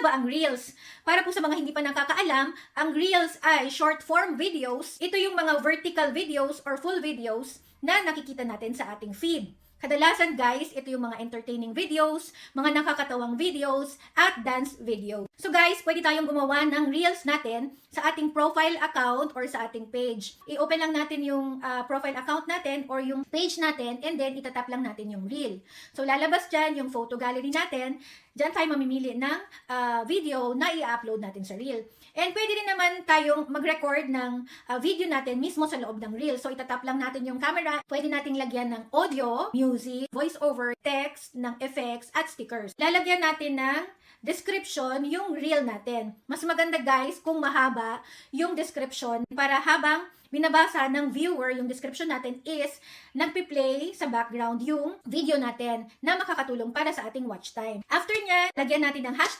ba ang Reels? Para po sa mga hindi pa nakakaalam, ang Reels ay short form videos. Ito yung mga vertical videos or full videos na nakikita natin sa ating feed. Kadalasan guys, ito yung mga entertaining videos, mga nakakatawang videos, at dance videos. So guys, pwede tayong gumawa ng Reels natin sa ating profile account or sa ating page. I-open lang natin yung profile account natin or yung page natin and then itatap lang natin yung Reel. So lalabas dyan yung photo gallery natin. Diyan tayo mamimili ng video na i-upload natin sa Reel. And pwede rin naman tayong mag-record ng video natin mismo sa loob ng Reel. So itatap lang natin yung camera. Pwede nating lagyan ng audio, music, voice-over, text, ng effects, at stickers. Lalagyan natin ng description yung Reel natin. Mas maganda guys kung mahaba yung description para habang binabasa ng viewer yung description natin is nagpi-play sa background yung video natin na makakatulong para sa ating watch time. After nya, lagyan natin ng hashtag